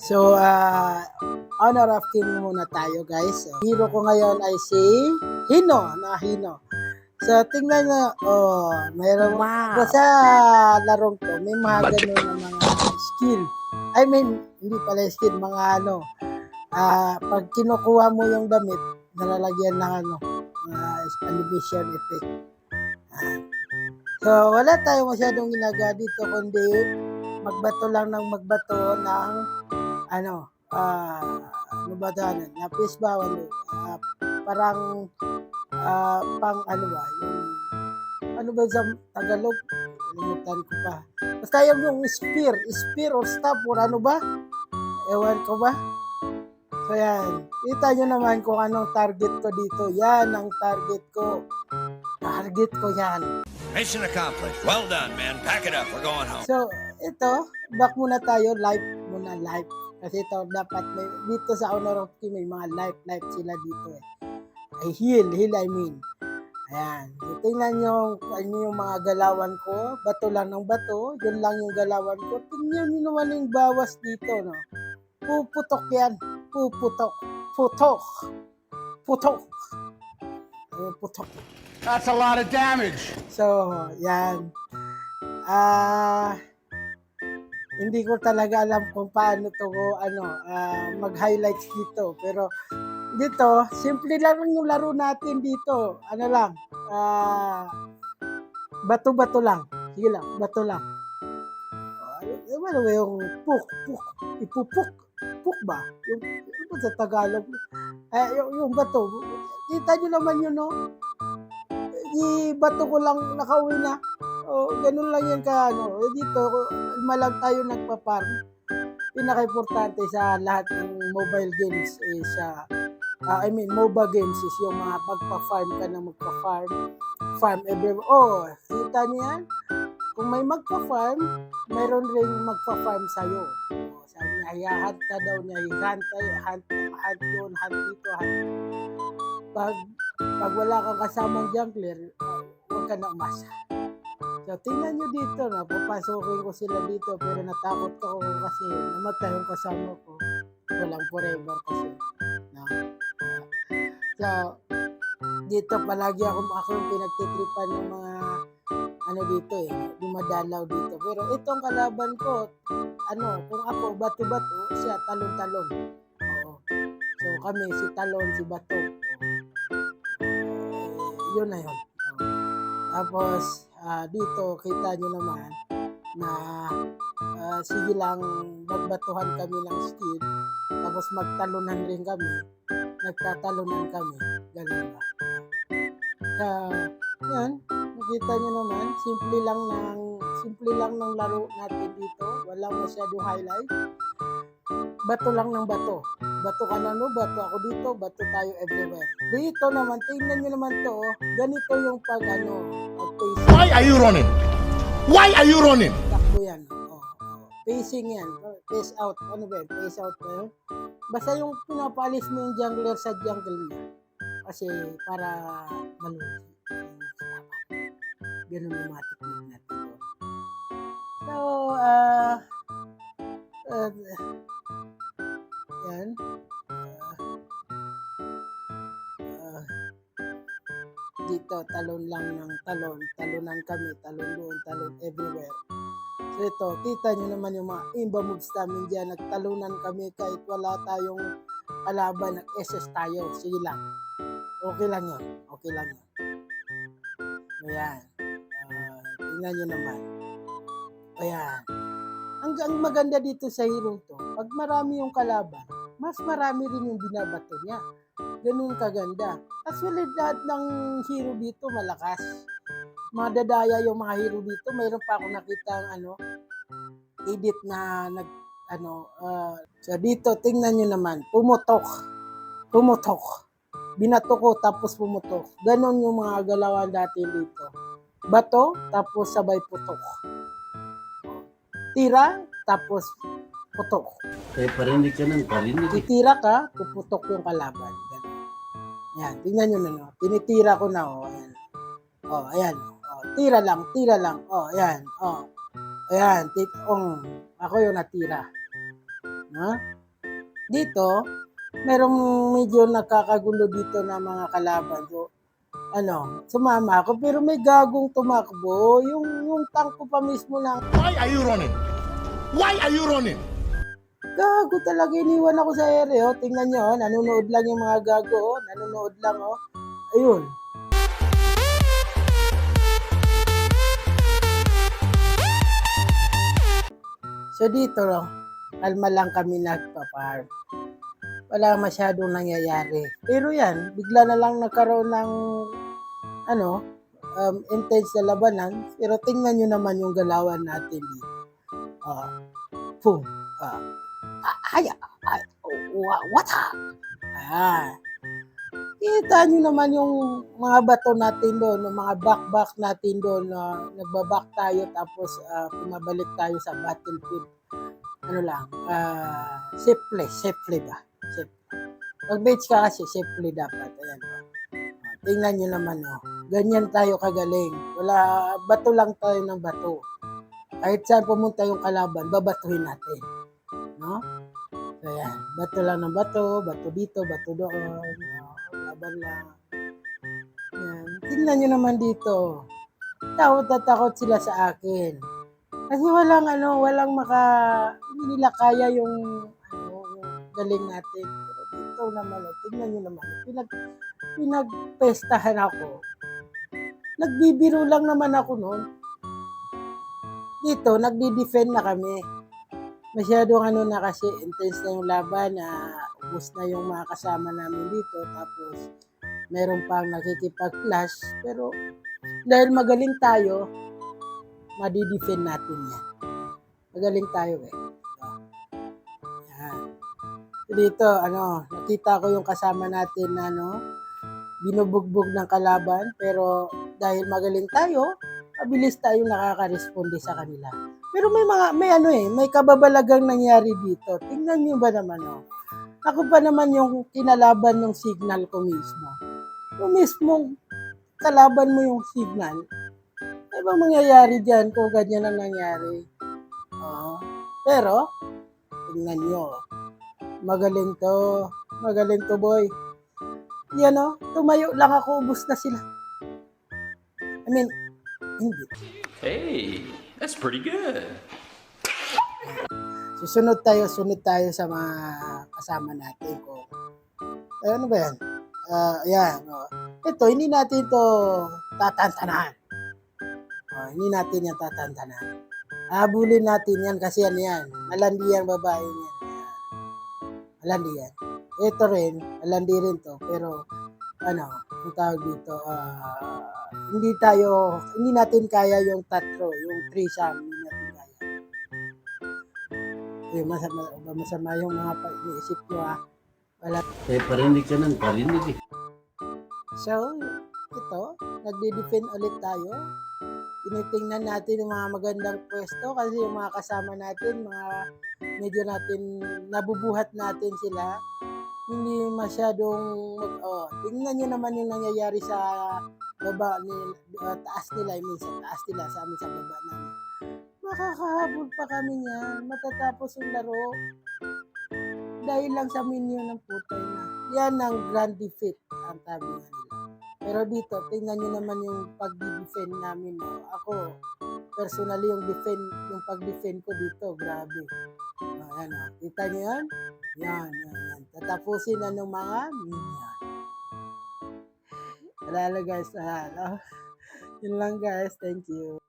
So, honor of king muna tayo, guys. Hero ko ngayon ay si Hino. So, tingnan nyo, mayroon Wow. sa larong to, may mga ganun na mga skill. I mean, hindi pala skill, mga pag kinukuha mo yung damit, nalalagyan ng animation effect. So, wala tayo masyadong ginagawa dito, kundi magbato lang ng magbato ng ano ba ito, na fish bawal, parang pang ano ba, yung ano ba sa Tagalog, limutan ko pa. Basta yung spear or staff or ano ba, ewan ko ba. So yan, kita nyo naman kung anong target ko dito. Yan ang target ko. Target ko yan. Mission accomplished. Well done, man. Pack it up. We're going home. So, ito, back muna tayo. Live muna, live. Kasi ito, dapat may, dito sa Honor of King, may mga live sila dito eh. Ay, heal I mean. Ayan. So, tingnan nyo yung mga galawan ko. Bato lang ng bato. Yun lang yung galawan ko. Tingnan nyo naman yung bawas dito, no? Puputok yan. Puputok. Putok. Ayun, putok. That's a lot of damage. So, yan. Hindi ko talaga alam kung paano to mag-highlights dito. Pero dito, simple lang yung laro natin dito. Ano lang, bato-bato lang. Sige lang, bato lang. Ano ba yung ipupuk. Puk ba? Yung ano sa Tagalog? Yung bato. Kita nyo naman yun, no? Bato ko lang nakauwi na. Ganun lang yan dito, malang tayo nagpa-farm. Pinaka-importante sa lahat ng mobile games is MOBA games is yung mga magpa-farm ka na magpa-farm. Farm everywhere. Kita niyo yan? Kung may magpa-farm, mayroon ring magpa-farm sa'yo. Sabi niya, hiyahat ka daw niya, hunt yun, hunt dito, hunt. Pag wala kang kasamang jungler, huwag ka na umasa. So, tingnan nyo dito, papasukin ko sila dito, pero natakot ako kasi namatay yung kasama ko. Walang forever kasi. No? So, dito palagi ako yung pinagtitripan ng mga dito dumadalaw dito. Pero itong kalaban ko, kung ako bato-bato, siya talon-talon. Oo. So, kami, si talon, si bato. Yun na yun. Tapos, dito, kita nyo naman na sige lang magbatuhan kami ng skill. Tapos magtalunan rin kami. Nagtatalunan kami. Ganun ba? Yan. Nakita nyo naman, simple lang ng laro natin dito. Walang masyadong highlight. Bato lang ng bato. Bato ka na bato ako dito, bato tayo everywhere. Dito naman, tingnan nyo naman to, ganito yung pag-pacing. Why are you running? Why are you running? Takbo yan. Pacing yan. Pace out. Ano ba yun? Pace out ba yun? Basta yung pinapalis mo yung jungler sa jungle niya. Kasi para malusi. Ganun yung mga technique natin. So, yan. Dito, talon lang ng talon. Talonan kami, talon doon, talon everywhere. So ito, kita nyo naman yung mga imba moves namin dyan. Nagtalunan kami kahit wala tayong kalaban, nag-SS tayo. Sige lang. Okay lang yun. Ayan. Tingnan nyo naman. Ayan. Ang maganda dito sa hero to, pag marami yung kalaban, mas marami rin yung binabato niya. Ganun kaganda. Actually, lahat ng hero dito malakas. Madadaya yung mga hero dito. Mayroon pa ako nakitang edit na so dito, tingnan nyo naman, pumutok. Binato ko tapos pumutok. Ganon yung mga galawan dati dito. Bato, tapos sabay putok. Tira, tapos putok. Parinig ka ng parinig. Titira ka, puputok yung kalaban. Ganun. Yan, tingnan nyo na. Tinitira ko na. Ayan. Ayan. Tira lang. Ayan. Ayan. Ako yung natira. Ha? Dito, merong medyo nakakagulo dito na mga kalaban. So, sumama ako pero may gagong tumakbo. Yung tank ko pa mismo na Why are you running? Why are you running? gago talaga. Iniwan ako sa ere. Oh. Tingnan nyo, oh. Nanonood lang yung mga gago. Oh. Nanonood lang. Oh. Ayun. So dito, kalma lang kami nagpa-farm. Wala masyadong nangyayari. Pero yan, bigla na lang nagkaroon ng intense na labanan. Pero tingnan nyo naman yung galawan natin dito. Boom. What up? Kita nyo naman yung mga bato natin doon, yung mga back natin doon na nagbabak tayo tapos pumabalik tayo sa battlefield. Safely ba? Safely. Pag bench ka kasi, safely dapat. Ayan. Tingnan nyo naman, ganyan tayo kagaling. Bato lang tayo ng bato. Kahit saan pumunta yung kalaban, babatuhin natin. No? So, ayan. Bato lang ng bato dito, bato doon. Laban lang. Ayan. Tingnan nyo naman dito. Takot na takot sila sa akin. Kasi hindi nila kaya yung galing natin. Pero dito naman, tingnan nyo naman. Pinagpestahan ako. Nagbibiro lang naman ako noon. Dito, nagdi-defend na kami. Masyadong na kasi, intense na yung laban na ubos na yung mga kasama namin dito. Tapos, meron pang nakikipag-clash. Pero, dahil magaling tayo, madi-defend natin yan. Magaling tayo eh. Yan. Dito, nakita ko yung kasama natin na, binubugbog ng kalaban. Pero, dahil magaling tayo, mabilis tayong nakaka-responde sa kanila. Pero may kababalagang nangyari dito. Tingnan niyo ba naman, Ako pa naman yung kinalaban ng signal ko mismo. Yung mismong kalaban mo yung signal, ano ba mangyayari dyan kung ganyan ang nangyari? Pero, tingnan nyo. Magaling to boy. Yan tumayo lang ako, ubos na sila. Hindi. Hey, that's pretty good. Sunod tayo sa mga kasama natin ko. Ano ba yan? Yan. Ito, hindi natin ito tatantanan. Hindi natin yan tatantanan. Habulin natin yan kasi yan. Malandi yan, babae yan. Malandi yan. Ito rin, malandi rin to. Pero, ang tawag dito, hindi natin kaya yung tatlo, yung threesome, hindi natin kaya. Masama yung mga iniisip nyo Wala. Parinig ka ng parinig eh. So, ito, nagde-defend ulit tayo. Tinitingnan natin yung mga magandang pwesto kasi yung mga kasama natin, medyo natin, nabubuhat natin sila. Hindi masyadong, tingnan nyo naman yung nangyayari sa baba, taas nila, sa taas nila, sa amin sa baba namin. Makakahabol pa kami niyan, matatapos yung laro. Dahil lang sa menu ng putay na. Yan ang grand defeat, ang tabi nila. Pero dito, tingnan nyo naman yung pag-defend namin. Ako, personally, yung pag-defend ko dito, grabe. Kita nyo yan? Yan. Tatapusin na ng mga minion. Wala lang guys. Yun lang guys. Thank you.